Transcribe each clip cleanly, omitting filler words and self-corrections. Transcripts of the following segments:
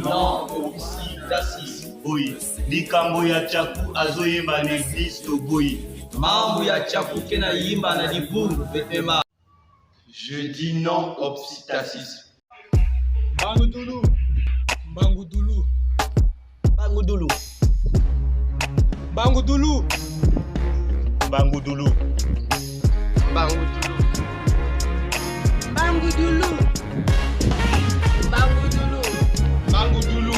non obsitasis boy likambo ya chaku azoyemba na Kristo boy mambo ya chaku kena yimba na libungu petema. Je dis non obsitasis. Bangudulu, Bangudulu, Bangudulu, Bangudulu, Bangudulu, Bangudulu, Bangudulu, Bangudulu, Bangudulu.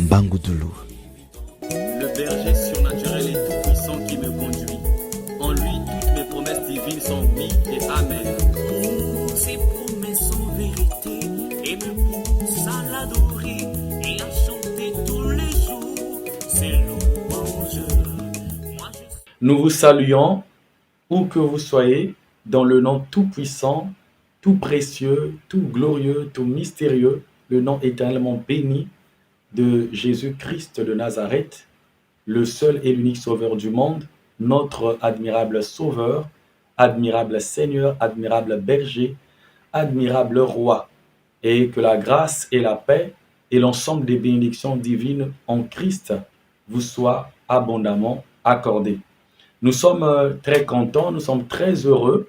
Bangudulu. Le berger surnaturel et tout-puissant qui me conduit. En lui, toutes mes promesses divines sont oui et amen. Pour ses promesses sont vérité et me pousse à l'adorer et à chanter tous les jours ses louanges. Nous vous saluons, où que vous soyez, dans le nom tout-puissant, tout précieux, tout glorieux, tout mystérieux, le nom éternellement béni de Jésus-Christ de Nazareth, le seul et l'unique sauveur du monde, notre admirable sauveur, admirable Seigneur, admirable berger, admirable roi, et que la grâce et la paix et l'ensemble des bénédictions divines en Christ vous soient abondamment accordées. Nous sommes très contents, nous sommes très heureux,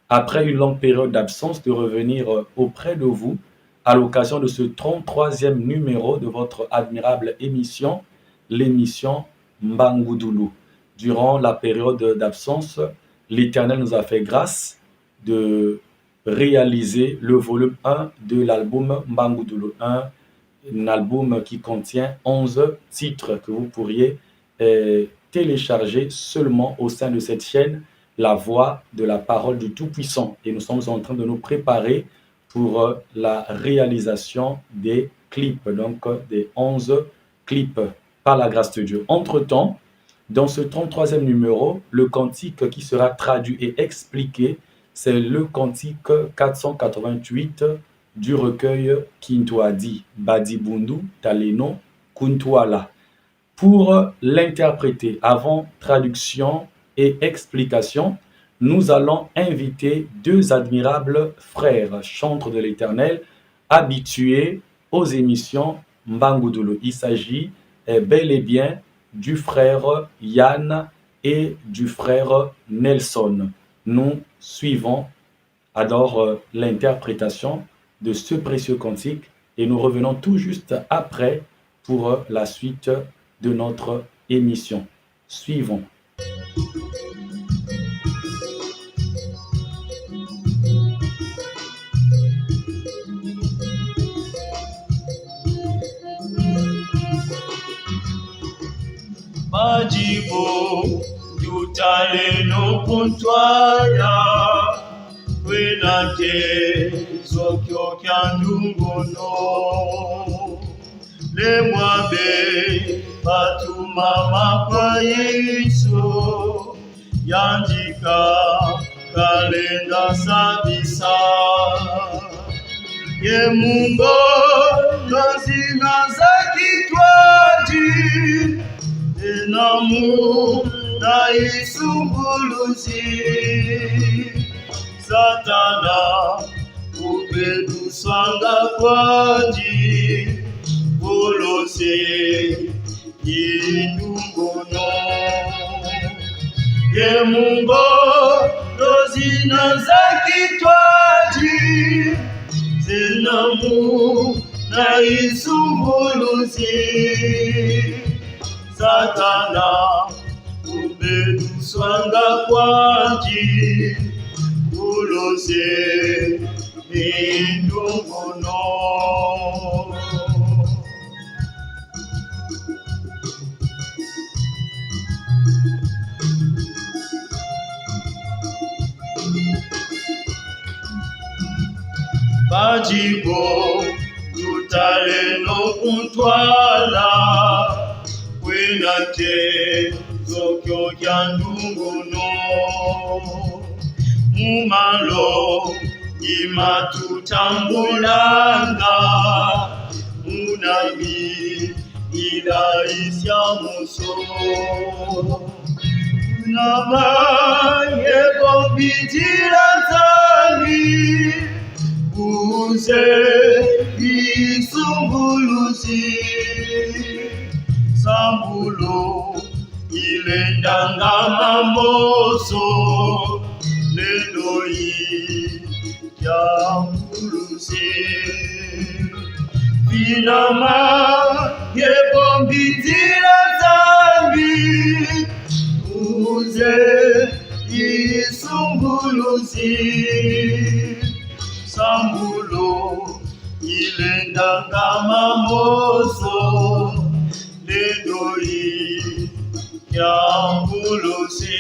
après une longue période d'absence, de revenir auprès de vous à l'occasion de ce 33e numéro de votre admirable émission, l'émission Bangudulu. Durant la période d'absence, l'Éternel nous a fait grâce de réaliser le volume 1 de l'album Bangudulu, un album qui contient 11 titres que vous pourriez télécharger seulement au sein de cette chaîne, La Voix de la Parole du Tout-Puissant. Et nous sommes en train de nous préparer pour la réalisation des clips, donc des 11 clips par la grâce de Dieu. Entre-temps, dans ce 33e numéro, le cantique qui sera traduit et expliqué, c'est le cantique 488 du recueil Kintuadi, Badibundu, Taleno, Kuntuala. Pour l'interpréter, avant traduction et explication, nous allons inviter deux admirables frères, chantres de l'Éternel, habitués aux émissions Bangudulu. Il s'agit bel et bien du frère Yann et du frère Nelson. Nous suivons alors l'interprétation de ce précieux cantique et nous revenons tout juste après pour la suite de notre émission. Suivons. Majibo yutaleno kuntwala wenake zokyo kyandungono lemwabe batumama kwa Yesu yandika kalenda sabisa ye Mungu nozina za kitwaji namu na isunguluzi Satana ubedusanga kwaji bolose indungono ye Mungu dozina za kitwaji zinamu na isunguluzi Satana ubeduswanga kwaji ulose indungono. Bajibo tutaleno kuntwala wenate zokyo kyandungono mumalo imatutambulanga munami ilaisya muso Finama yebobitila zambi uze isunguluzi sambulo ilendanga mamoso leloi yambuluzi Finama yebobitila zambi uze isunguluzi sambulo ilendanga mamoso leloi yambuluzi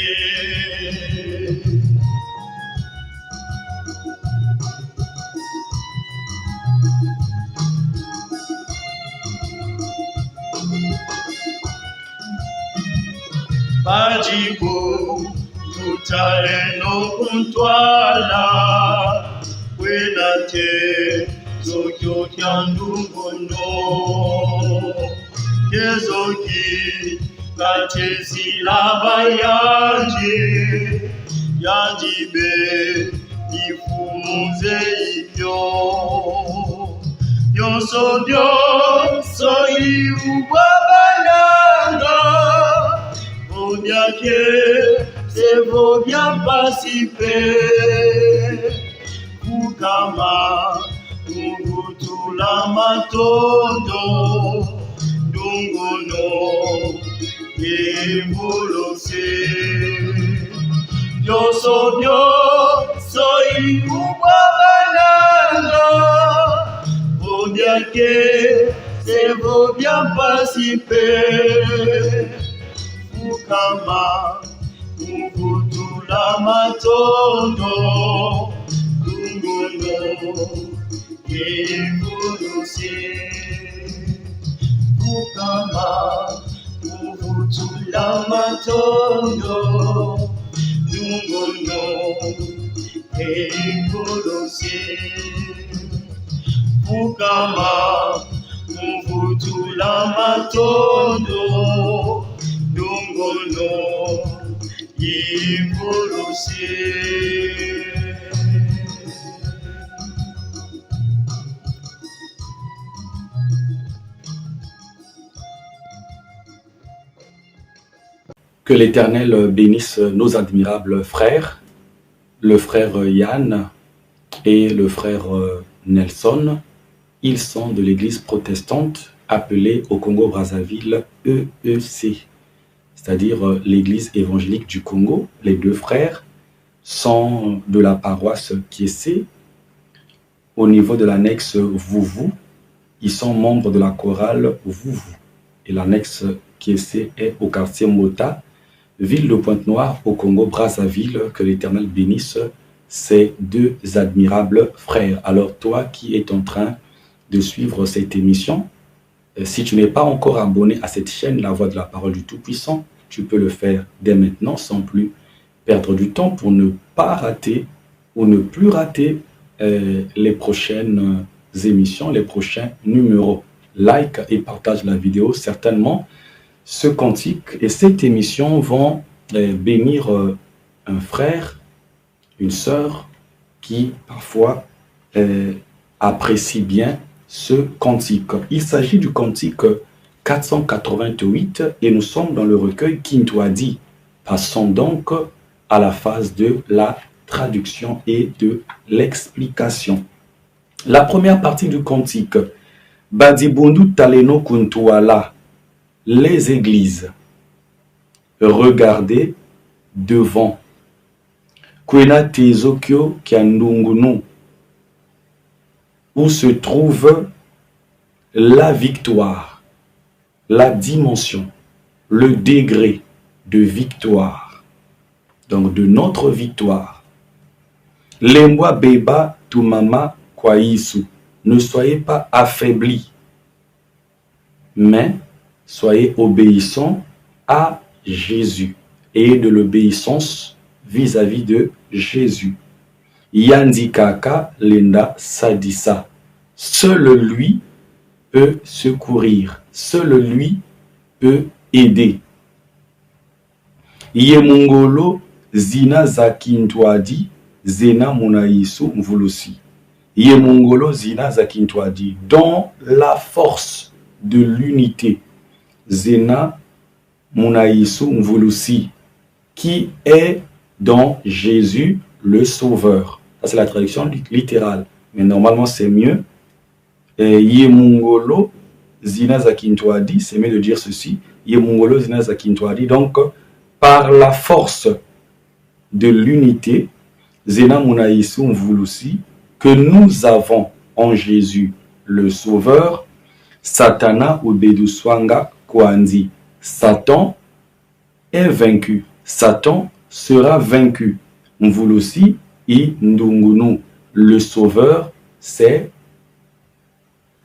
Bajibo tutaleno kuntwala Kwelate zokyo kyandungono Kezoki katezi labayaji Yajibe ifumuze ibyo Yonsobyo soyi ubabalanga Bien que c'est vaut bien participer Kukama Tungutula matondo Dungono Evolose Yo soy Kubabananga Vaut bien que c'est vaut bien participer Kama Kukutula matondo Dungono Evoluse Kukama Kukutula matondo Dungono Evoluse Kukama Kukutula matondo Dungono Evoluse Que l'Éternel bénisse nos admirables frères, le frère Yann et le frère Nelson. Ils sont de l'église protestante appelée au Congo-Brazzaville EEC, c'est-à-dire l'église évangélique du Congo. Les deux frères sont de la paroisse Kiessé, au niveau de l'annexe Vouvou. Ils sont membres de la chorale Vouvou. Et l'annexe Kiessé est au quartier Mota, ville de Pointe-Noire, au Congo-Brazzaville. Que l'Éternel bénisse ces deux admirables frères. Alors toi qui es en train de suivre cette émission, si tu n'es pas encore abonné à cette chaîne, La Voix de la Parole du Tout-Puissant, tu peux le faire dès maintenant sans plus perdre du temps pour ne pas rater ou ne plus rater les prochaines émissions, les prochains numéros. Like et partage la vidéo. Certainement, ce cantique et cette émission vont bénir un frère, une sœur qui parfois apprécie bien ce cantique. Il s'agit du cantique 488 et nous sommes dans le recueil Kintwadi. Passons donc à la phase de la traduction et de l'explication. La première partie du cantique, Badibundu Taleno Kuntuala, les églises. Regardez devant. Kwena Tezokyo Kiandungunu, où se trouve la victoire, la dimension, le degré de victoire, donc de notre victoire. Lembwa Beba Tumama Kwaisu, ne soyez pas affaiblis, mais soyez obéissants à Jésus et de l'obéissance vis-à-vis de Jésus. Yandikaka Lenda Sadisa. Seul lui peut secourir. Seul lui peut aider. Ye mongolo zina za kintwadi zena munaisu mvulusi. Ye mongolo zina za kintwadi. Dans la force de l'unité. Zena munaisu mvulusi. Qui est dans Jésus le Sauveur. Ça c'est la traduction littérale. Mais normalement c'est mieux. Ye mongolo zina za kintwadi. C'est mieux de dire ceci. Ye mongolo zina za kintwadi. Donc par la force de l'unité, Zena Munaisu Mvulusi, que nous avons en Jésus le Sauveur, Satana ou Beduswanga Kwandi. Satan est vaincu. Satan sera vaincu. Mvulusi et Ndungunu. Le Sauveur, c'est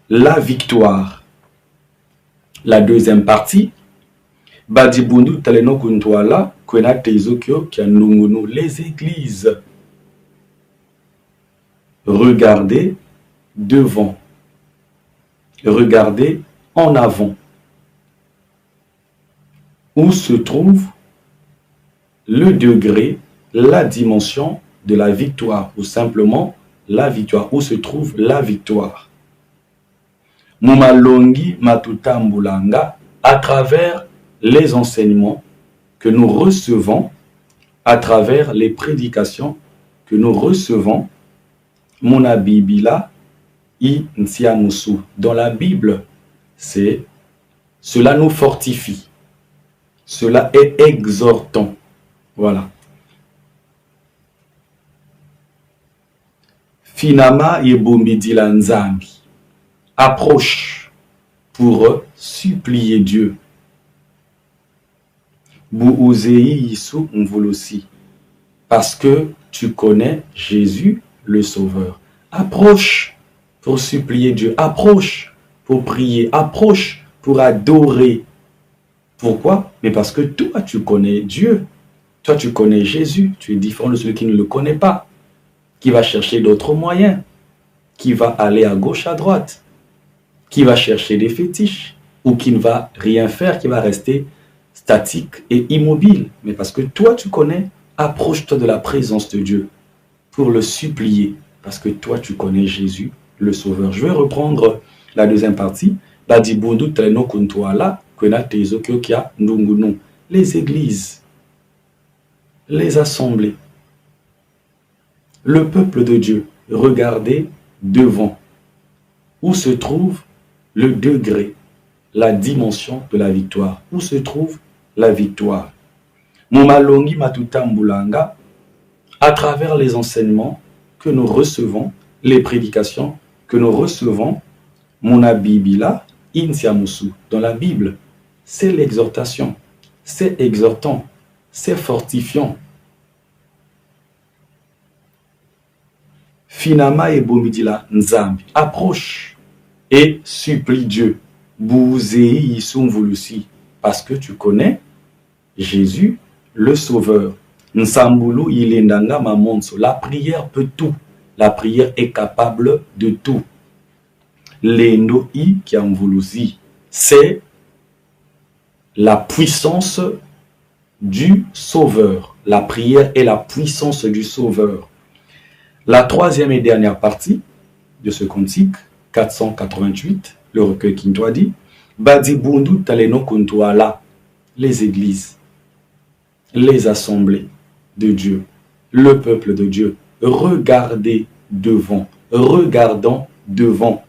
la victoire. La deuxième partie, Badibundu Taleno Kuntwala, Kwena Teizokyo Kianungunu, les églises. Regardez devant. Regardez en avant. Où se trouve le degré, la dimension de la victoire, ou simplement la victoire. Où se trouve la victoire. Mumalongi Matutambulanga, à travers les enseignements que nous recevons, à travers les prédications que nous recevons, Mona Bibila I Nsiamusu. Dans la Bible, cela nous fortifie. Cela est exhortant. Voilà. Finama Yebombidila Nzambi. Approche pour supplier Dieu. Parce que tu connais Jésus le Sauveur. Approche pour supplier Dieu. Approche pour prier. Approche pour adorer. Pourquoi? Mais parce que toi, tu connais Dieu. Toi, tu connais Jésus. Tu es différent de celui qui ne le connaît pas. Qui va chercher d'autres moyens. Qui va aller à gauche, à droite. Qui va chercher des fétiches. Ou qui ne va rien faire, qui va rester statique et immobile. Mais parce que toi, tu connais, approche-toi de la présence de Dieu pour le supplier. Parce que toi, tu connais Jésus, le Sauveur. Je vais reprendre la deuxième partie. Les églises, les assemblées, le peuple de Dieu, regardez devant. Où se trouve le degré, la dimension de la victoire. Où se trouve la victoire? Mumalongi Matutambulanga, à travers les enseignements que nous recevons, les prédications que nous recevons, Mona Bibila Insiamusu, dans la Bible, c'est l'exhortation, c'est exhortant, c'est fortifiant. Finama et Bomidila Nzambi, approche et supplie Dieu. Bouzei Isumvulusi, parce que tu connais Jésus, le Sauveur. Nsambulu Ilendanga Mamonso, la prière peut tout. La prière est capable de tout. Lendo I Kiamvulusi, c'est la puissance du Sauveur. La prière est la puissance du Sauveur. La troisième et dernière partie de ce cantique, 488, le recueil Kintwadi, Badibundu Taleno Kuntwala, les églises, les assemblées de Dieu, le peuple de Dieu, regardez devant, regardant devant.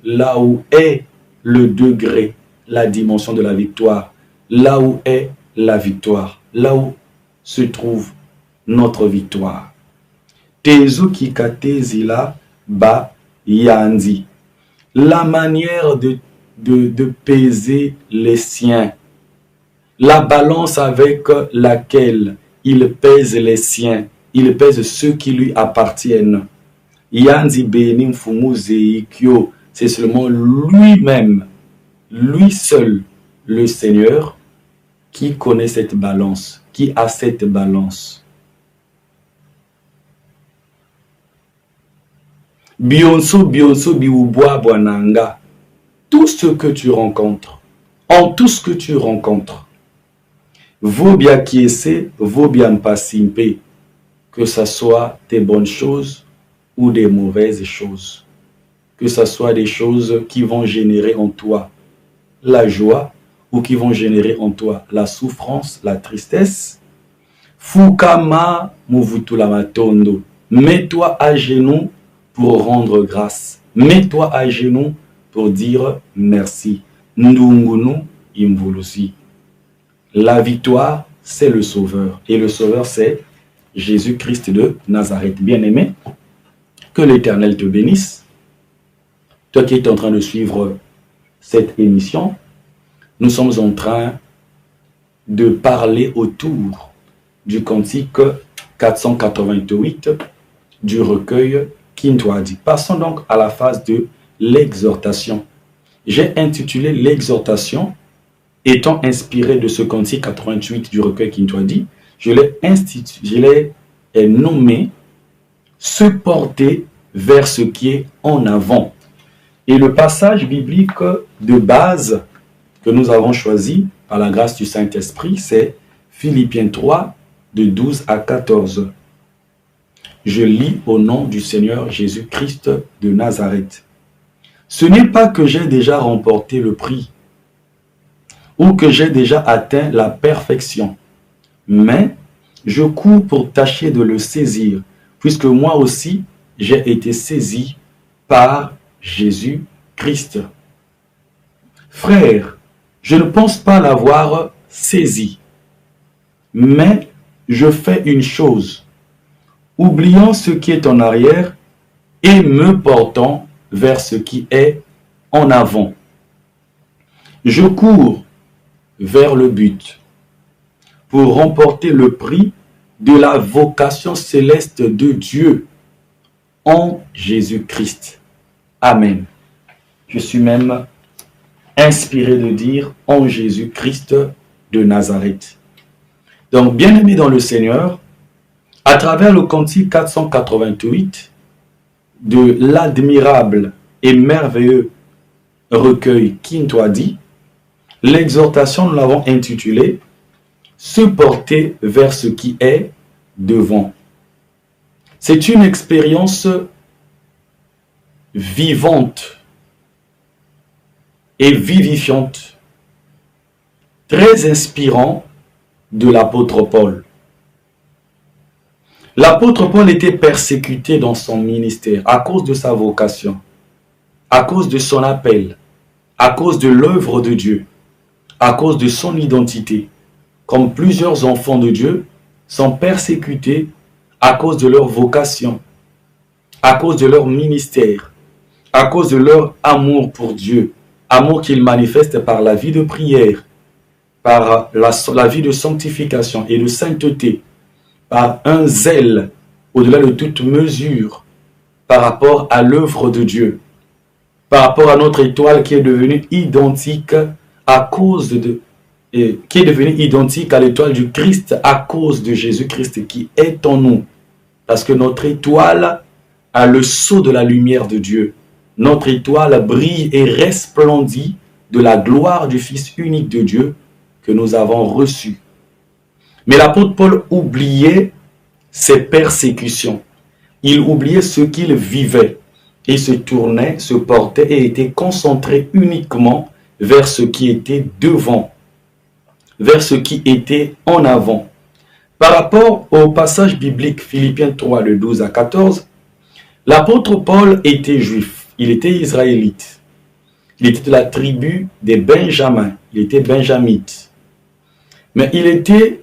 Là où est le degré, la dimension de la victoire, là où est la victoire, là où se trouve notre victoire. Tezu kikate zila ba yandi. La manière de peser les siens. La balance avec laquelle il pèse les siens. Il pèse ceux qui lui appartiennent. Yandi benim fumuzeikyo. C'est seulement lui-même, lui seul, le Seigneur, qui connaît cette balance, qui a cette balance. Bionso, bionso, biouboa, boananga. Tout ce que tu rencontres, en tout ce que tu rencontres. Vaut bien acquiescer, vaut bien participer, que ce soit des bonnes choses ou des mauvaises choses. Que ce soit des choses qui vont générer en toi la joie ou qui vont générer en toi la souffrance, la tristesse. Fukama muvutula matondo. Mets-toi à genoux pour rendre grâce. Mets-toi à genoux pour dire merci. Ndungunu imvulusi. La victoire, c'est le Sauveur. Et le Sauveur, c'est Jésus-Christ de Nazareth. Bien-aimé, que l'Éternel te bénisse. Toi qui es en train de suivre cette émission, nous sommes en train de parler autour du cantique 488 du recueil Kintwadi. Passons donc à la phase de l'exhortation. J'ai intitulé l'exhortation, étant inspiré de ce cantique 88 du recueil Kintwadi, je l'ai nommé « Se porter vers ce qui est en avant ». Et le passage biblique de base que nous avons choisi par la grâce du Saint-Esprit, c'est Philippiens 3, de 12 à 14. Je lis au nom du Seigneur Jésus-Christ de Nazareth. Ce n'est pas que j'ai déjà remporté le prix ou que j'ai déjà atteint la perfection, mais je cours pour tâcher de le saisir, puisque moi aussi j'ai été saisi par Jésus-Christ. Frère, je ne pense pas l'avoir saisi, mais je fais une chose, oubliant ce qui est en arrière et me portant vers ce qui est en avant. Je cours vers le but pour remporter le prix de la vocation céleste de Dieu en Jésus-Christ. Amen. Je suis même inspiré de dire en Jésus-Christ de Nazareth. Donc, bien-aimés dans le Seigneur, à travers le cantique 488 de l'admirable et merveilleux recueil Kintwadi, l'exhortation, nous l'avons intitulée « Se porter vers ce qui est devant ». C'est une expérience vivante et vivifiante, très inspirant de l'apôtre Paul. L'apôtre Paul était persécuté dans son ministère à cause de sa vocation, à cause de son appel, à cause de l'œuvre de Dieu, à cause de son identité. Comme plusieurs enfants de Dieu sont persécutés à cause de leur vocation, à cause de leur ministère, à cause de leur amour pour Dieu, amour qu'ils manifestent par la vie de prière, par la vie de sanctification et de sainteté, par un zèle au-delà de toute mesure par rapport à l'œuvre de Dieu, par rapport à notre étoile qui est devenue identique à cause qui est devenue identique à l'étoile du Christ à cause de Jésus-Christ qui est en nous. Parce que notre étoile a le sceau de la lumière de Dieu. Notre étoile brille et resplendit de la gloire du Fils unique de Dieu que nous avons reçu. Mais l'apôtre Paul oubliait ses persécutions. Il oubliait ce qu'il vivait et se tournait, se portait et était concentré uniquement vers ce qui était devant, vers ce qui était en avant. Par rapport au passage biblique Philippiens 3, de 12 à 14, l'apôtre Paul était juif, il était israélite. Il était de la tribu des Benjamins, il était benjamite. Mais il était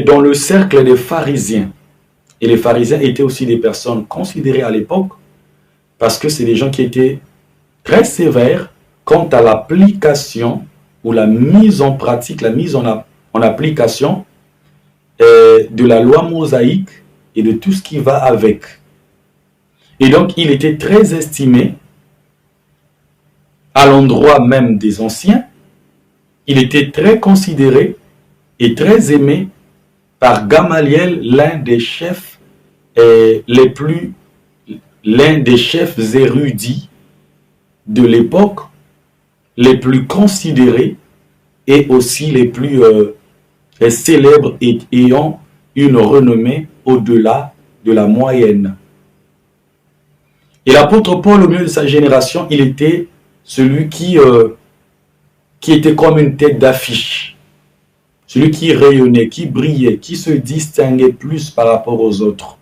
dans le cercle des pharisiens. Et les pharisiens étaient aussi des personnes considérées à l'époque parce que c'est des gens qui étaient très sévères quant à l'application ou la mise en pratique, la mise en application de la loi mosaïque et de tout ce qui va avec. Et donc, il était très estimé à l'endroit même des anciens. Il était très considéré et très aimé par Gamaliel, l'un des chefs érudits de l'époque, les plus considérés et aussi les plus célèbres et ayant une renommée au-delà de la moyenne. Et l'apôtre Paul, au milieu de sa génération, il était celui qui était comme une tête d'affiche. Celui qui rayonnait, qui brillait, qui se distinguait plus par rapport aux autres.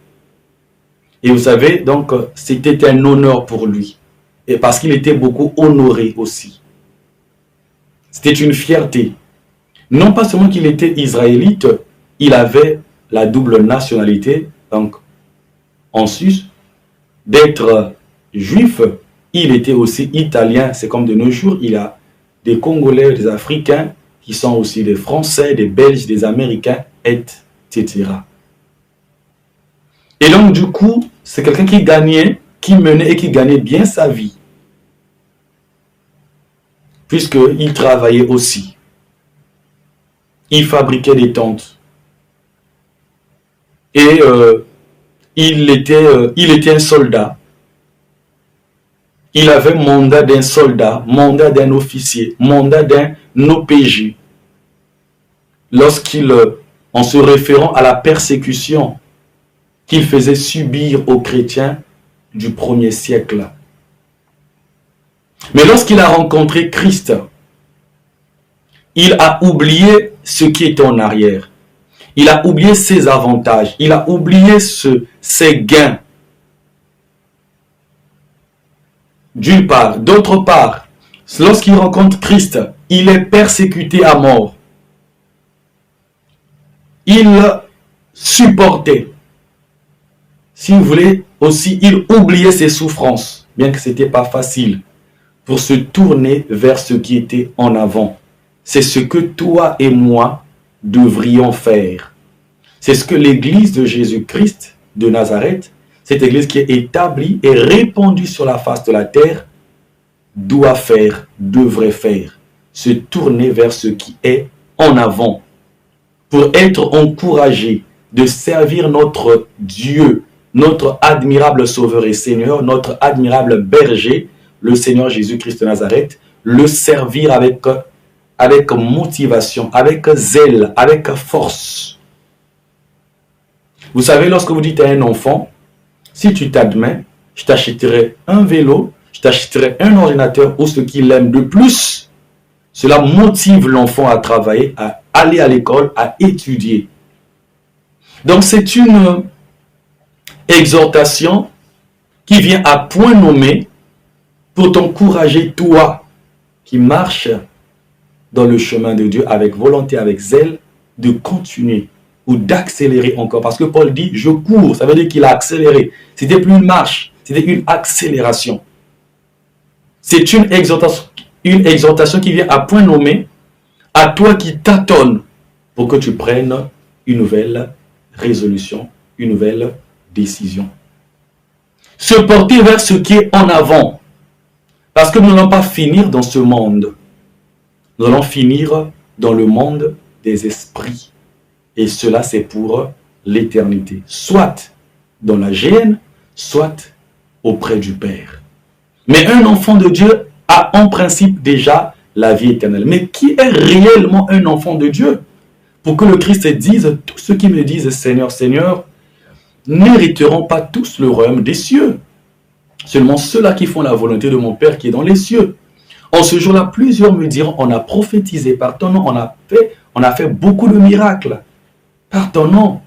Et vous savez, donc, c'était un honneur pour lui. Et parce qu'il était beaucoup honoré aussi. C'était une fierté. Non pas seulement qu'il était israélite, il avait la double nationalité, donc en sus, d'être juif, il était aussi italien. C'est comme de nos jours, il y a des Congolais, des Africains, qui sont aussi des Français, des Belges, des Américains, etc. Et donc du coup, c'est quelqu'un qui gagnait, qui menait et qui gagnait bien sa vie. Puisqu'il travaillait aussi. Il fabriquait des tentes. Et il était un soldat. Il avait mandat d'un soldat, mandat d'un officier, mandat d'un OPJ. Lorsqu'il, en se référant à la persécution qu'il faisait subir aux chrétiens du 1er siècle. Mais lorsqu'il a rencontré Christ, il a oublié ce qui était en arrière. Il a oublié ses avantages. Il a oublié ses gains. D'une part. D'autre part, lorsqu'il rencontre Christ, il est persécuté à mort. Il supportait. Si vous voulez, aussi, il oubliait ses souffrances, bien que ce n'était pas facile, pour se tourner vers ce qui était en avant. C'est ce que toi et moi devrions faire. C'est ce que l'Église de Jésus-Christ de Nazareth, cette Église qui est établie et répandue sur la face de la terre, doit faire, devrait faire. Se tourner vers ce qui est en avant. Pour être encouragé de servir notre Dieu, notre admirable Sauveur et Seigneur, notre admirable berger, le Seigneur Jésus-Christ de Nazareth, le servir avec motivation, avec zèle, avec force. Vous savez, lorsque vous dites à un enfant, si tu t'admets, je t'achèterai un vélo, je t'achèterai un ordinateur ou ce qu'il aime de plus, cela motive l'enfant à travailler, à aller à l'école, à étudier. Donc c'est une exhortation qui vient à point nommé pour t'encourager, toi, qui marches dans le chemin de Dieu avec volonté, avec zèle, de continuer ou d'accélérer encore. Parce que Paul dit, je cours, ça veut dire qu'il a accéléré. C'était plus une marche, c'était une accélération. C'est une exhortation qui vient à point nommé à toi qui tâtonnes pour que tu prennes une nouvelle résolution, une nouvelle décision. Se porter vers ce qui est en avant. Parce que nous n'allons pas finir dans ce monde. Nous allons finir dans le monde des esprits. Et cela, c'est pour l'éternité. Soit dans la géhenne, soit auprès du Père. Mais un enfant de Dieu a en principe déjà la vie éternelle. Mais qui est réellement un enfant de Dieu? Pour que le Christ dise, tous ceux qui me disent Seigneur, Seigneur, n'hériteront pas tous le royaume des cieux. Seulement ceux-là qui font la volonté de mon Père qui est dans les cieux. En ce jour-là, plusieurs me diront, on a prophétisé par ton nom, on a fait beaucoup de miracles. Par ton nom,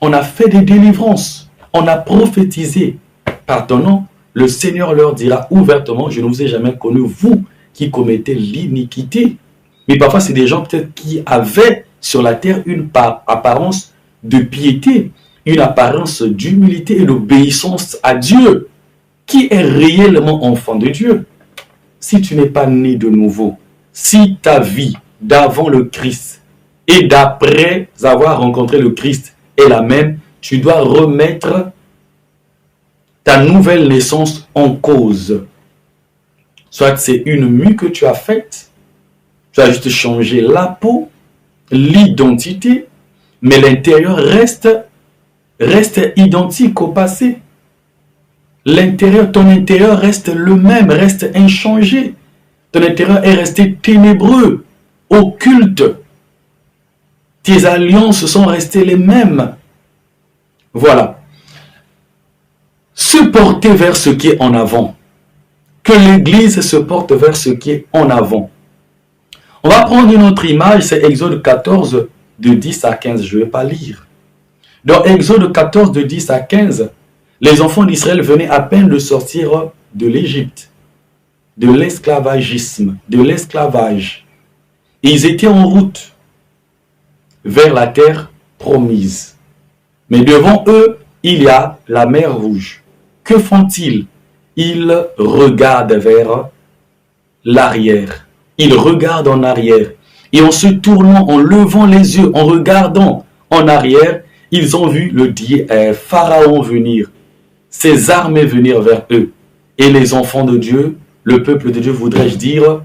on a fait des délivrances, on a prophétisé. Par ton nom, le Seigneur leur dira ouvertement, je ne vous ai jamais connu, vous qui commettez l'iniquité. Mais parfois, c'est des gens peut-être qui avaient sur la terre une apparence de piété, une apparence d'humilité et d'obéissance à Dieu. Qui est réellement enfant de Dieu? Si tu n'es pas né de nouveau, si ta vie d'avant le Christ et d'après avoir rencontré le Christ est la même, tu dois remettre ta nouvelle naissance en cause. Soit c'est une mue que tu as faite, tu as juste changé la peau, l'identité, mais l'intérieur reste identique au passé. Ton intérieur reste le même, reste inchangé. Ton intérieur est resté ténébreux. occultes. Tes alliances sont restées les mêmes. Voilà. Se porter vers ce qui est en avant. Que l'Église se porte vers ce qui est en avant. On va prendre une autre image, c'est Exode 14, de 10 à 15. Je ne vais pas lire. Dans Exode 14, de 10 à 15, les enfants d'Israël venaient à peine de sortir de l'Égypte, de l'esclavagisme, de l'esclavage. Ils étaient en route vers la terre promise. Mais devant eux, il y a la mer Rouge. Que font-ils? Ils regardent vers l'arrière. Ils regardent en arrière. Et en se tournant, en levant les yeux, en regardant en arrière, ils ont vu le Pharaon venir, ses armées venir vers eux. Et les enfants de Dieu, le peuple de Dieu, voudrais-je dire,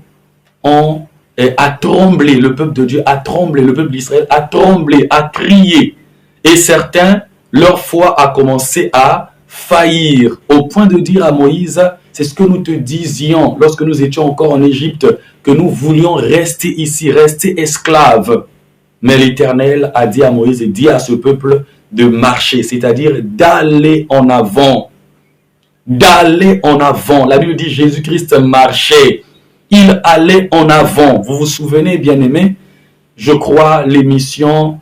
a tremblé. Le peuple de Dieu a tremblé. Le peuple d'Israël a tremblé, a crié. Et certains, leur foi a commencé à faillir, au point de dire à Moïse, c'est ce que nous te disions lorsque nous étions encore en Égypte, que nous voulions rester ici, rester esclaves. Mais l'Éternel a dit à Moïse et dit à ce peuple de marcher, c'est-à-dire d'aller en avant. D'aller en avant. La Bible dit Jésus-Christ marchait. Il allait en avant. Vous vous souvenez, bien-aimés, je crois l'émission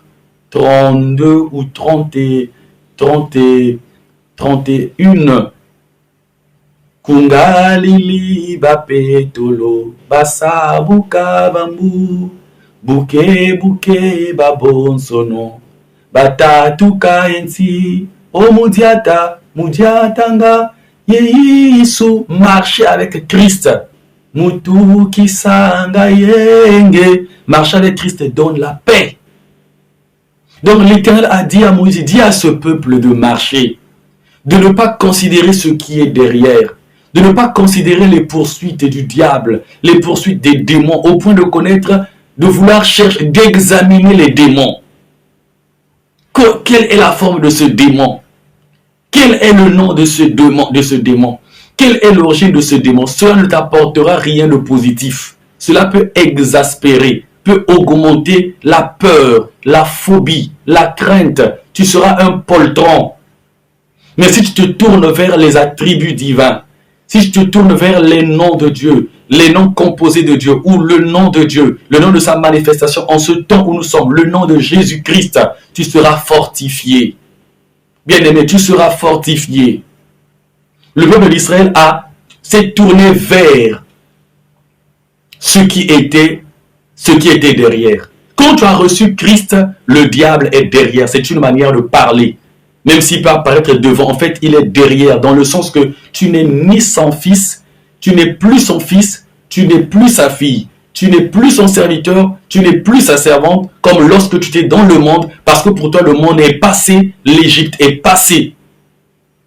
32 ou 31. Kungalili bapetolo basabuka bambu buke babonsono batatuka ensi o mudiatanga Yesu. Marcher avec Christ. Mutu kisanga yenge. Marcher avec Christ donne la paix. Donc l'Éternel a dit à Moïse, dit à ce peuple de marcher, de ne pas considérer ce qui est derrière, de ne pas considérer les poursuites du diable, les poursuites des démons, au point de connaître, de vouloir chercher, d'examiner les démons. Quelle est la forme de ce démon? Quel est le nom de ce démon? Quelle est l'origine de ce démon? Cela ne t'apportera rien de positif. Cela peut exaspérer, peut augmenter la peur, la phobie, la crainte. Tu seras un poltron. Mais si tu te tournes vers les attributs divins, si tu te tournes vers les noms de Dieu, les noms composés de Dieu, ou le nom de Dieu, le nom de sa manifestation en ce temps où nous sommes, le nom de Jésus-Christ, tu seras fortifié. Bien-aimé, tu seras fortifié. Le peuple d'Israël s'est tourné vers ce qui était derrière. Quand tu as reçu Christ, le diable est derrière. C'est une manière de parler. Même s'il peut apparaître devant, en fait, il est derrière, dans le sens que tu n'es ni son fils, tu n'es plus son fils, tu n'es plus sa fille, tu n'es plus son serviteur, tu n'es plus sa servante, comme lorsque tu étais dans le monde, parce que pour toi, le monde est passé, l'Égypte est passée.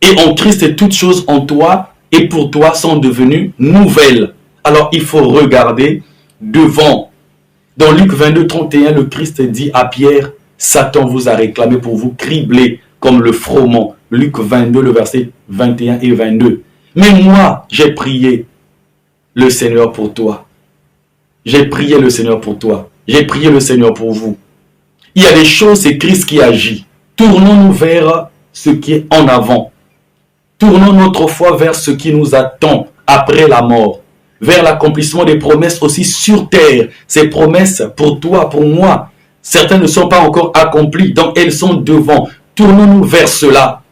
Et en Christ, toutes choses en toi et pour toi sont devenues nouvelles. Alors, il faut regarder devant. Dans Luc 22, 31, le Christ dit à Pierre, Satan vous a réclamé pour vous cribler comme le froment. Luc 22, le verset 21 et 22. Mais moi, j'ai prié le Seigneur pour toi. J'ai prié le Seigneur pour toi. J'ai prié le Seigneur pour vous. Il y a des choses, c'est Christ qui agit. Tournons-nous vers ce qui est en avant. Tournons notre foi vers ce qui nous attend après la mort. Vers l'accomplissement des promesses aussi sur terre. Ces promesses pour toi, pour moi, certaines ne sont pas encore accomplies, donc elles sont devant. Tournons-nous vers cela.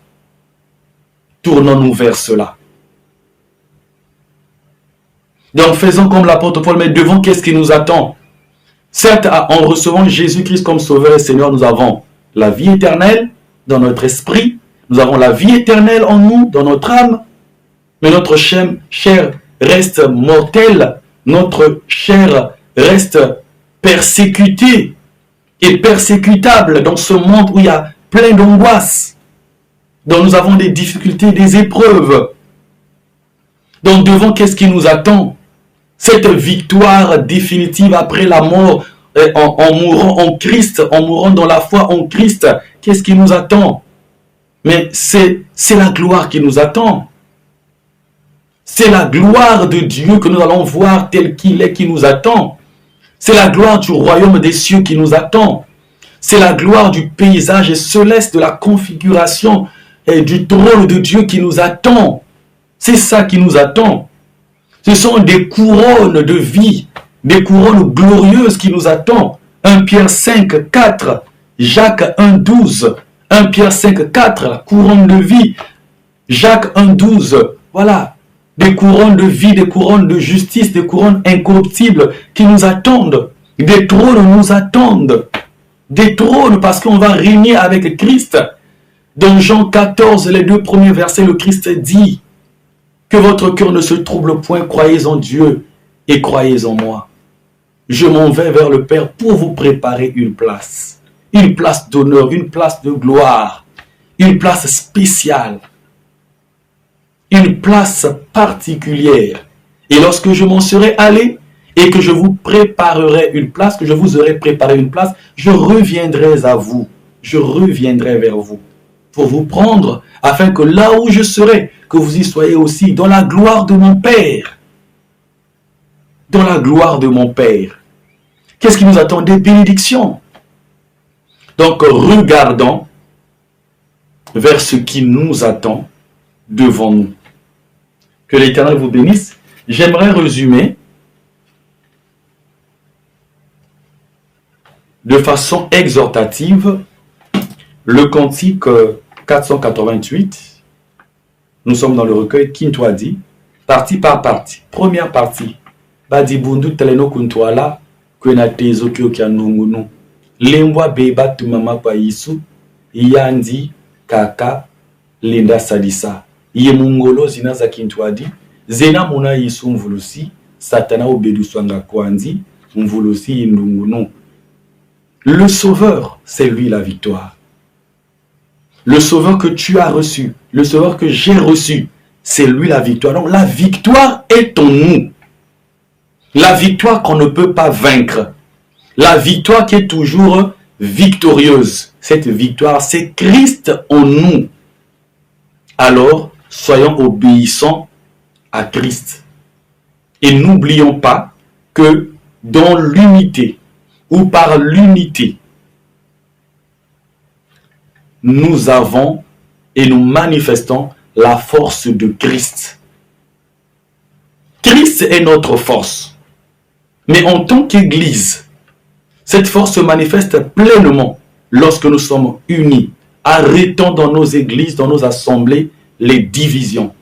Tournons-nous vers cela. Donc faisons comme l'apôtre Paul, mais devant qu'est-ce qui nous attend? Certes, en recevant Jésus-Christ comme Sauveur et Seigneur, nous avons la vie éternelle dans notre esprit. Nous avons la vie éternelle en nous, dans notre âme. Mais notre chair reste mortelle. Notre chair reste persécutée et persécutable dans ce monde où il y a plein d'angoisses, dont nous avons des difficultés, des épreuves. Donc devant qu'est-ce qui nous attend? Cette victoire définitive après la mort, en mourant en Christ, en mourant dans la foi en Christ, qu'est-ce qui nous attend? Mais c'est la gloire qui nous attend. C'est la gloire de Dieu que nous allons voir tel qu'il est qui nous attend. C'est la gloire du royaume des cieux qui nous attend. C'est la gloire du paysage céleste, de la configuration et du trône de Dieu qui nous attend. C'est ça qui nous attend. Ce sont des couronnes de vie, des couronnes glorieuses qui nous attendent. 1 Pierre 5, 4, Jacques 1, 12, 1 Pierre 5, 4, la couronne de vie, Jacques 1, 12, voilà, des couronnes de vie, des couronnes de justice, des couronnes incorruptibles qui nous attendent. Des trônes nous attendent. Des trônes parce qu'on va régner avec Christ. Dans Jean 14, les 2 premiers versets, le Christ dit que votre cœur ne se trouble point, croyez en Dieu et croyez en moi. Je m'en vais vers le Père pour vous préparer une place d'honneur, une place de gloire, une place spéciale, une place particulière. Et lorsque je m'en serai allé et que je vous préparerai une place, que je vous aurai préparé une place, je reviendrai à vous, je reviendrai vers vous pour vous prendre, afin que là où je serai, que vous y soyez aussi, dans la gloire de mon Père. Dans la gloire de mon Père. Qu'est-ce qui nous attend? Des bénédictions. Donc, regardons vers ce qui nous attend devant nous. Que l'Éternel vous bénisse. J'aimerais résumer de façon exhortative le cantique 488. Nous sommes dans le recueil Kintwadi, partie par partie. Première partie. Badibundu teleno kuntwala kwena tezo kyo kya nungunu. Lembwa beba tumama pa Yisu, yandi kaka lenda salisa. Iye mungolo zina za Kintwadi, zena muna Yisu mvulusi, satana obedu swanga kwanzi, mvulusi indungunu. Le Sauveur, c'est lui la victoire. Le Sauveur que tu as reçu, le Sauveur que j'ai reçu, c'est lui la victoire. Donc la victoire est en nous. La victoire qu'on ne peut pas vaincre. La victoire qui est toujours victorieuse. Cette victoire, c'est Christ en nous. Alors, soyons obéissants à Christ. Et n'oublions pas que dans l'unité, ou par l'unité, nous avons et nous manifestons la force de Christ. Christ est notre force. Mais en tant qu'Église, cette force se manifeste pleinement lorsque nous sommes unis. Arrêtons dans nos églises, dans nos assemblées, les divisions.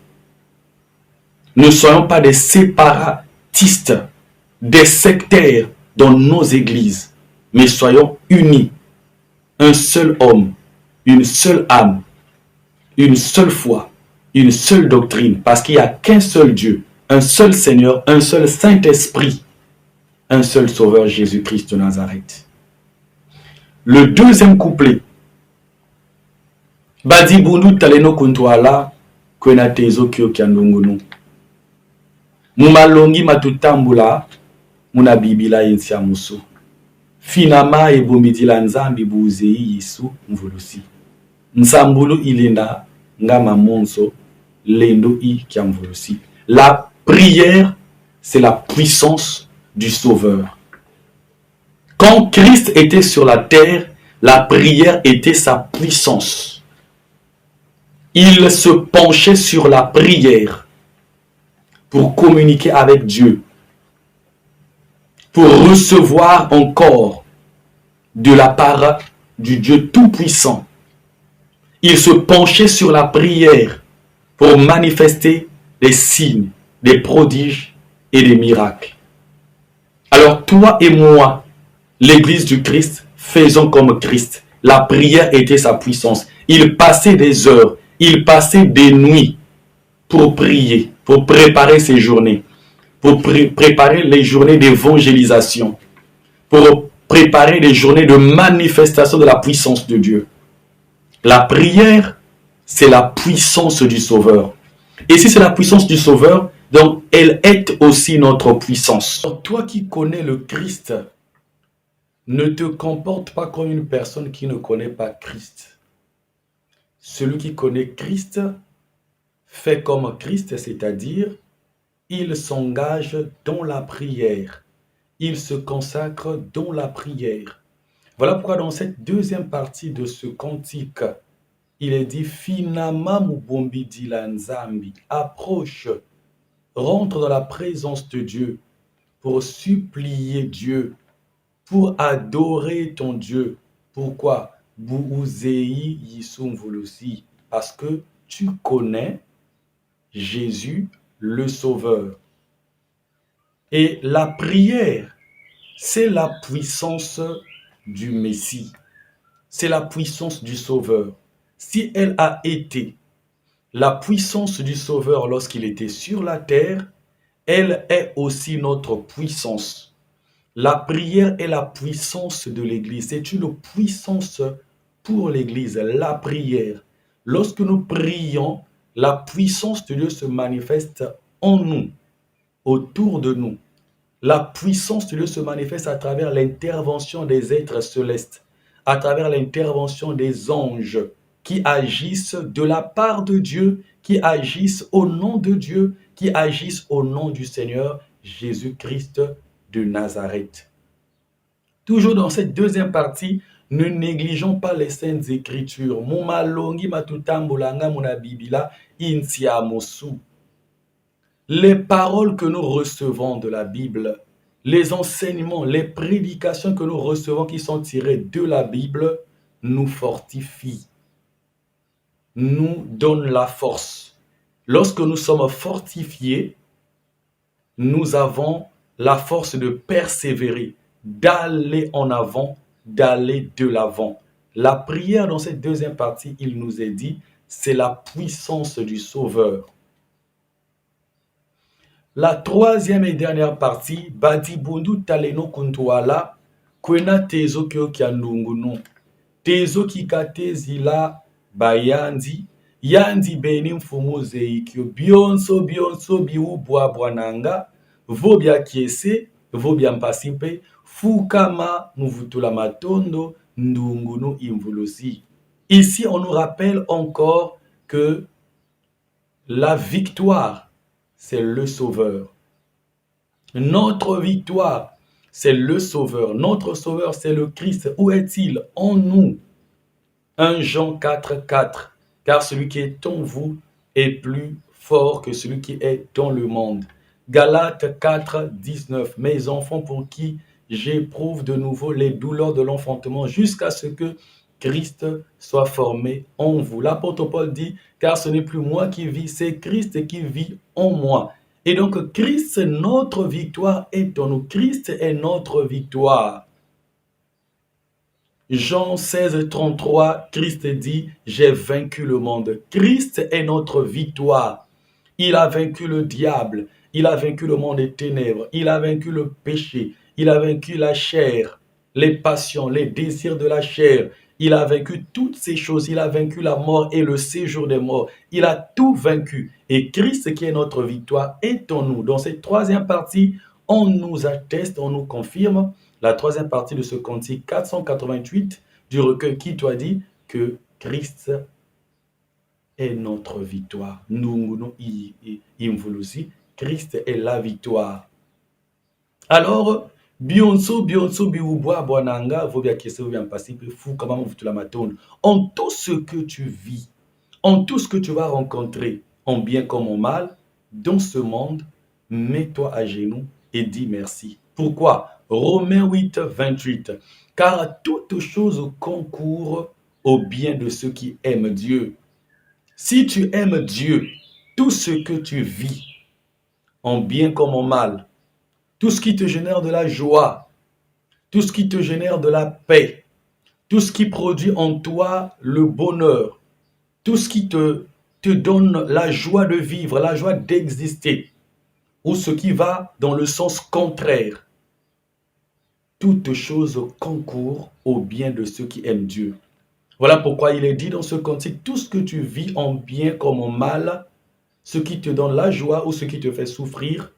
Ne soyons pas des séparatistes, des sectaires dans nos églises, mais soyons unis. Un seul homme, une seule âme, une seule foi, une seule doctrine, parce qu'il n'y a qu'un seul Dieu, un seul Seigneur, un seul Saint-Esprit, un seul Sauveur, Jésus-Christ de Nazareth. Le deuxième couplet. Badi bundu taleno kuntwala kwena tezo kyo kyandungunu. Mumalongi matutambula muna bibila yensia musu. Finama ebomidila nzambi buzei Yisu mvulusi. Nsambulu ilenda ngama monso lendo I kiamvulusi. La prière, c'est la puissance du Sauveur. Quand Christ était sur la terre, la prière était sa puissance. Il se penchait sur la prière pour communiquer avec Dieu, pour recevoir encore de la part du Dieu Tout-Puissant. Il se penchait sur la prière pour manifester des signes, des prodiges et des miracles. Alors toi et moi, l'Église du Christ, faisons comme Christ. La prière était sa puissance. Il passait des heures, il passait des nuits pour prier, pour préparer ses journées, pour préparer les journées d'évangélisation, pour préparer les journées de manifestation de la puissance de Dieu. La prière, c'est la puissance du Sauveur. Et si c'est la puissance du Sauveur, donc elle est aussi notre puissance. Alors, toi qui connais le Christ, ne te comporte pas comme une personne qui ne connaît pas Christ. Celui qui connaît Christ fait comme Christ, c'est-à-dire il s'engage dans la prière. il se consacre dans la prière. Voilà pourquoi dans cette deuxième partie de ce cantique, il est dit Finama mubombi dila nzambi, approche, rentre dans la présence de Dieu pour supplier Dieu, pour adorer ton Dieu. Pourquoi? Bouzei yisum volosi, parce que tu connais Jésus le Sauveur. Et la prière, c'est la puissance du Messie. C'est la puissance du Sauveur. Si elle a été la puissance du Sauveur lorsqu'il était sur la terre, elle est aussi notre puissance. La prière est la puissance de l'Église. C'est une puissance pour l'Église, la prière. Lorsque nous prions, la puissance de Dieu se manifeste en nous, autour de nous. La puissance de Dieu se manifeste à travers l'intervention des êtres célestes, à travers l'intervention des anges qui agissent de la part de Dieu, qui agissent au nom de Dieu, qui agissent au nom du Seigneur Jésus-Christ de Nazareth. Toujours dans cette deuxième partie, ne négligeons pas les saintes écritures. Les paroles que nous recevons de la Bible, les enseignements, les prédications que nous recevons qui sont tirées de la Bible, nous fortifient, nous donnent la force. Lorsque nous sommes fortifiés, nous avons la force de persévérer, d'aller en avant, d'aller de l'avant. La prière dans cette deuxième partie, il nous est dit, c'est la puissance du Sauveur. La troisième et dernière partie, Badi Bundu Taleno Kuntuala, Kwena Tezo Kyokia Nungunu, Tezo Kikate Zila Bayandi, Yandi Benim Fumu Zeikyo, Bionso Biu Bwananga, Vobia Kiese, Vobia Mpasimpe, Fukama Muvutula Matondo, Ndungunu Imvulusi. Ici, on nous rappelle encore que la victoire, c'est le Sauveur. Notre victoire, c'est le Sauveur. Notre Sauveur, c'est le Christ. Où est-il? En nous. 1 Jean 4, 4. Car celui qui est en vous est plus fort que celui qui est dans le monde. Galates 4, 19. Mes enfants pour qui j'éprouve de nouveau les douleurs de l'enfantement jusqu'à ce que Christ soit formé en vous. L'apôtre Paul dit, car ce n'est plus moi qui vis, c'est Christ qui vit en moi. Et donc Christ, notre victoire est en nous. Christ est notre victoire. Jean 16, 33, Christ dit, j'ai vaincu le monde. Christ est notre victoire. Il a vaincu le diable. Il a vaincu le monde des ténèbres. Il a vaincu le péché. Il a vaincu la chair, les passions, les désirs de la chair. Il a vaincu toutes ces choses. Il a vaincu la mort et le séjour des morts. Il a tout vaincu. Et Christ, qui est notre victoire, est en nous. Dans cette troisième partie, on nous atteste, on nous confirme, la troisième partie de ce cantique 488 du recueil Qui t'a dit que Christ est notre victoire. Nous, Christ est la victoire. Alors, Bionso, bioubois, bonanga, vobia kese, vobia mpasipe, fou, comment vous la matone. En tout ce que tu vis, en tout ce que tu vas rencontrer, en bien comme en mal, dans ce monde, mets-toi à genoux et dis merci. Pourquoi? Romains 8, 28. Car toute chose concourt au bien de ceux qui aiment Dieu. Si tu aimes Dieu, tout ce que tu vis, en bien comme en mal, tout ce qui te génère de la joie, tout ce qui te génère de la paix, tout ce qui produit en toi le bonheur, tout ce qui te donne la joie de vivre, la joie d'exister, ou ce qui va dans le sens contraire. Toute chose concourt au bien de ceux qui aiment Dieu. Voilà pourquoi il est dit dans ce cantique, tout ce que tu vis en bien comme en mal, ce qui te donne la joie ou ce qui te fait souffrir,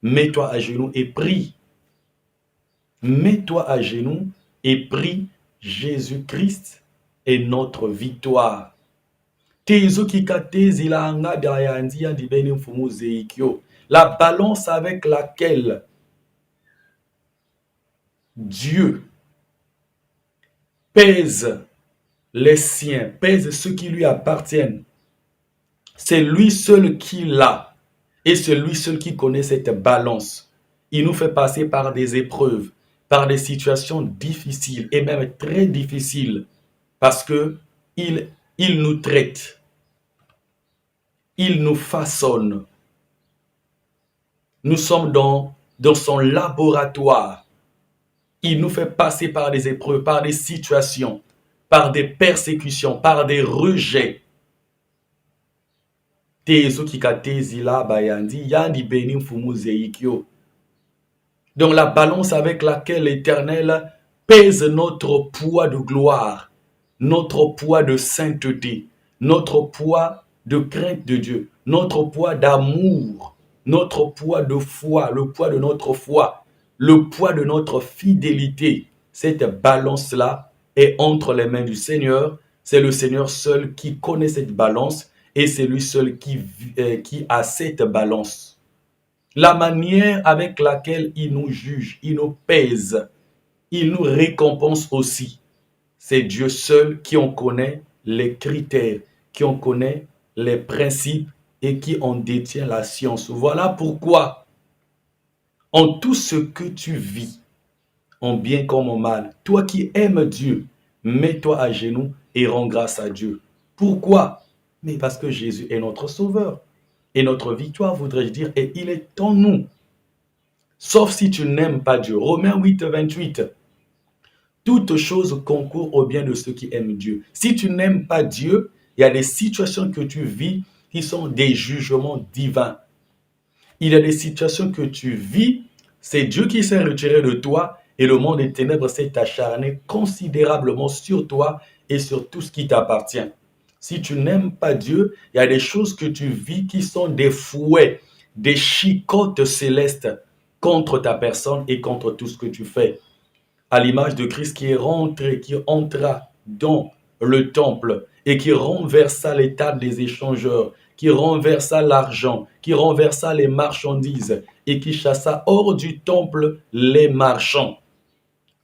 mets-toi à genoux et prie. Mets-toi à genoux et prie. Jésus-Christ est notre victoire. La balance avec laquelle Dieu pèse les siens, pèse ceux qui lui appartiennent. C'est lui seul qui l'a et c'est lui seul qui connaît cette balance. Il nous fait passer par des épreuves, par des situations difficiles et même très difficiles parce que il nous traite, il nous façonne. Nous sommes dans son laboratoire. Il nous fait passer par des épreuves, par des situations, par des persécutions, par des rejets. Donc la balance avec laquelle l'Éternel pèse notre poids de gloire, notre poids de sainteté, notre poids de crainte de Dieu, notre poids d'amour, notre poids de foi, le poids de notre foi, le poids de notre fidélité. Cette balance-là est entre les mains du Seigneur. C'est le Seigneur seul qui connaît cette balance et c'est lui seul qui a cette balance. La manière avec laquelle il nous juge, il nous pèse, il nous récompense aussi. C'est Dieu seul qui en connaît les critères, qui en connaît les principes et qui en détient la science. Voilà pourquoi, en tout ce que tu vis, en bien comme en mal, toi qui aimes Dieu, mets-toi à genoux et rends grâce à Dieu. Pourquoi? Mais parce que Jésus est notre sauveur. Et notre victoire, voudrais-je dire, et il est en nous. Sauf si tu n'aimes pas Dieu. Romains 8, 28. Toute chose concourt au bien de ceux qui aiment Dieu. Si tu n'aimes pas Dieu, il y a des situations que tu vis qui sont des jugements divins. Il y a des situations que tu vis, c'est Dieu qui s'est retiré de toi et le monde des ténèbres s'est acharné considérablement sur toi et sur tout ce qui t'appartient. Si tu n'aimes pas Dieu, il y a des choses que tu vis qui sont des fouets, des chicottes célestes contre ta personne et contre tout ce que tu fais. À l'image de Christ qui entra dans le temple et qui renversa les tables des échangeurs, qui renversa l'argent, qui renversa les marchandises et qui chassa hors du temple les marchands.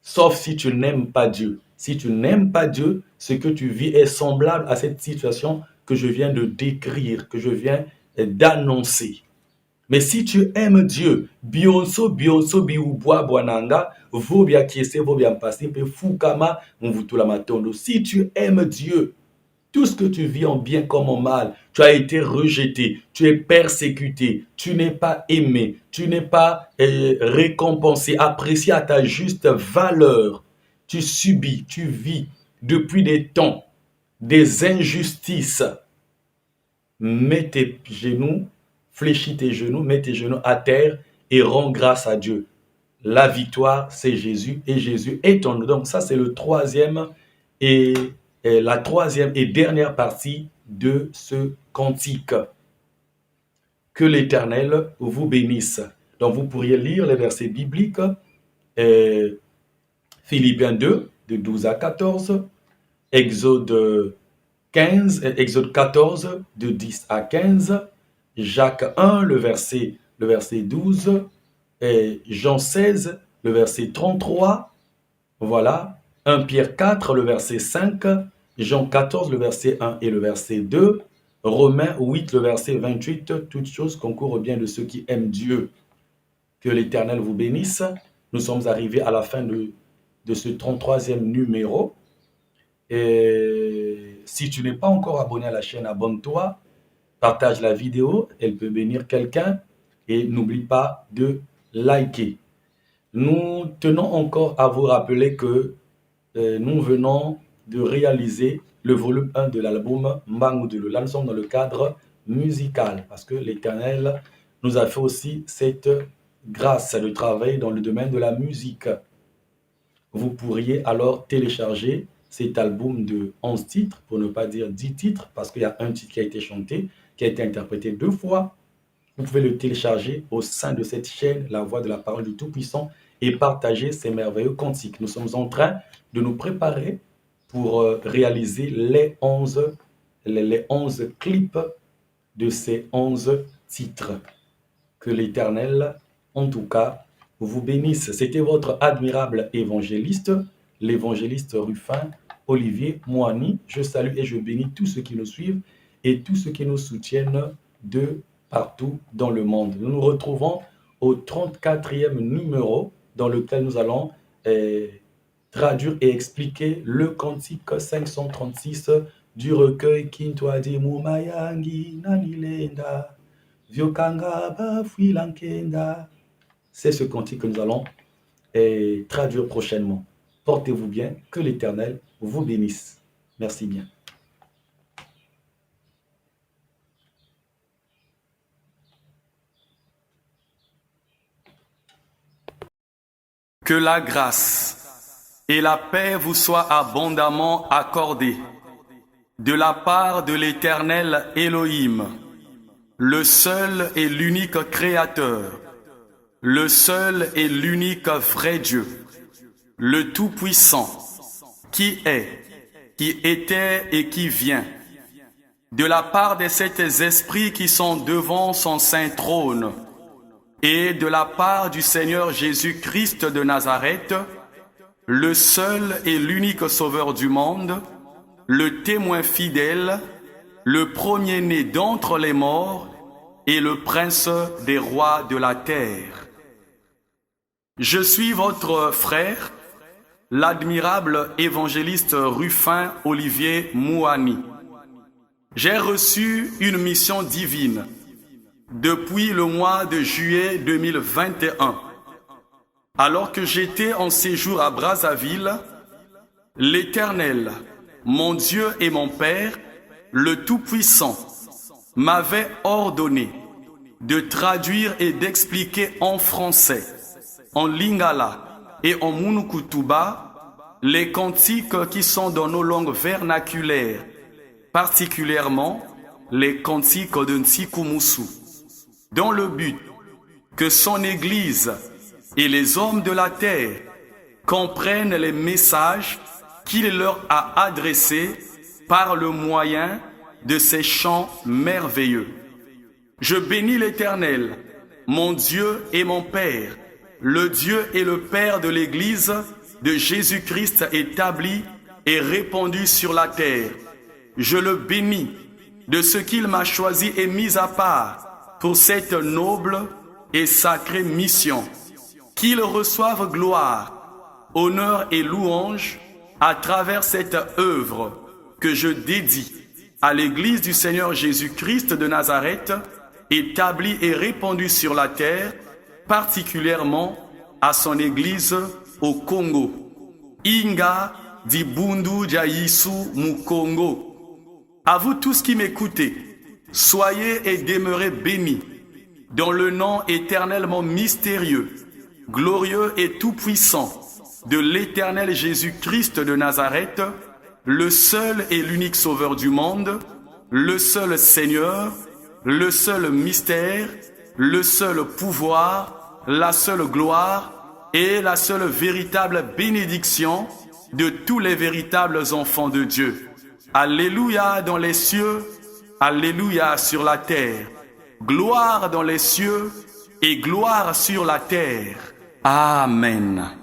Sauf si tu n'aimes pas Dieu. Si tu n'aimes pas Dieu, ce que tu vis est semblable à cette situation que je viens de décrire, que je viens d'annoncer. Mais si tu aimes Dieu, bionso biubwa bwananga, vobia kiese vobia mpasi pe fukama mvutula matondo. Si tu aimes Dieu, tout ce que tu vis en bien comme en mal, tu as été rejeté, tu es persécuté, tu n'es pas aimé, tu n'es pas récompensé, apprécié à ta juste valeur. Tu subis, tu vis depuis des temps des injustices. Mets tes genoux, fléchis tes genoux, mets tes genoux à terre et rends grâce à Dieu. La victoire, c'est Jésus et Jésus est en nous. Donc ça, c'est le troisième et la troisième et dernière partie de ce cantique. Que l'Éternel vous bénisse. Donc vous pourriez lire les versets bibliques. Philippiens 2, de 12 à 14. Exode 14, de 10 à 15. Jacques 1, le verset 12. Et Jean 16, le verset 33. Voilà. 1 Pierre 4, le verset 5. Jean 14, le verset 1 et le verset 2. Romains 8, le verset 28. Toutes choses concourent au bien de ceux qui aiment Dieu. Que l'Éternel vous bénisse. Nous sommes arrivés à la fin de ce 33e numéro. Et si tu n'es pas encore abonné à la chaîne, abonne-toi. Partage la vidéo. Elle peut bénir quelqu'un. Et n'oublie pas de liker. Nous tenons encore à vous rappeler que nous venons de réaliser le volume 1 de l'album Mbangu Dulu. Là, nous sommes dans le cadre musical parce que l'Éternel nous a fait aussi cette grâce de travailler dans le domaine de la musique. Vous pourriez alors télécharger cet album de 11 titres, pour ne pas dire 10 titres, parce qu'il y a un titre qui a été chanté, qui a été interprété 2 fois. Vous pouvez le télécharger au sein de cette chaîne, La Voix de la Parole du Tout-Puissant, et partager ces merveilleux cantiques. Nous sommes en train de nous préparer pour réaliser les 11 clips de ces 11 titres. Que l'Éternel, en tout cas, vous bénisse. C'était votre admirable évangéliste, l'évangéliste Rufin Olivier Moani. Je salue et je bénis tous ceux qui nous suivent et tous ceux qui nous soutiennent de partout dans le monde. Nous nous retrouvons au 34e numéro dans lequel nous allons traduire et expliquer le cantique 536 du recueil Kintwadi Mumayangi Nanilenda Vyokanga Bafuilankenda. C'est ce cantique que nous allons traduire prochainement. Portez-vous bien, que l'Éternel vous bénisse. Merci bien. Que la grâce et la paix vous soient abondamment accordées de la part de l'Éternel Elohim, le seul et l'unique Créateur, le seul et l'unique vrai Dieu, le Tout-Puissant, qui est, qui était et qui vient, de la part des sept esprits qui sont devant son saint trône, et de la part du Seigneur Jésus-Christ de Nazareth, le seul et l'unique Sauveur du monde, le témoin fidèle, le premier-né d'entre les morts et le prince des rois de la terre. Je suis votre frère, l'admirable évangéliste Rufin Olivier Moani. J'ai reçu une mission divine depuis le mois de juillet 2021. Alors que j'étais en séjour à Brazzaville, l'Éternel, mon Dieu et mon Père, le Tout-Puissant, m'avait ordonné de traduire et d'expliquer en français, en lingala et en munukutuba les cantiques qui sont dans nos langues vernaculaires, particulièrement les cantiques de Nsikumusu, dans le but que son Église et les hommes de la terre comprennent les messages qu'il leur a adressés par le moyen de ces chants merveilleux. Je bénis l'Éternel, mon Dieu et mon Père, le Dieu et le Père de l'Église de Jésus-Christ établi et répandu sur la terre. Je le bénis de ce qu'il m'a choisi et mis à part pour cette noble et sacrée mission. Qu'il reçoive gloire, honneur et louange à travers cette œuvre que je dédie à l'Église du Seigneur Jésus-Christ de Nazareth, établie et répandue sur la terre, particulièrement à son Église au Congo. Inga di Bundu Jaisu Mukongo. À vous tous qui m'écoutez, soyez et demeurez bénis dans le nom éternellement mystérieux, glorieux et tout-puissant de l'Éternel Jésus-Christ de Nazareth, le seul et l'unique Sauveur du monde, le seul Seigneur, le seul mystère, le seul pouvoir, la seule gloire et la seule véritable bénédiction de tous les véritables enfants de Dieu. Alléluia dans les cieux, alléluia sur la terre, gloire dans les cieux et gloire sur la terre. Amen.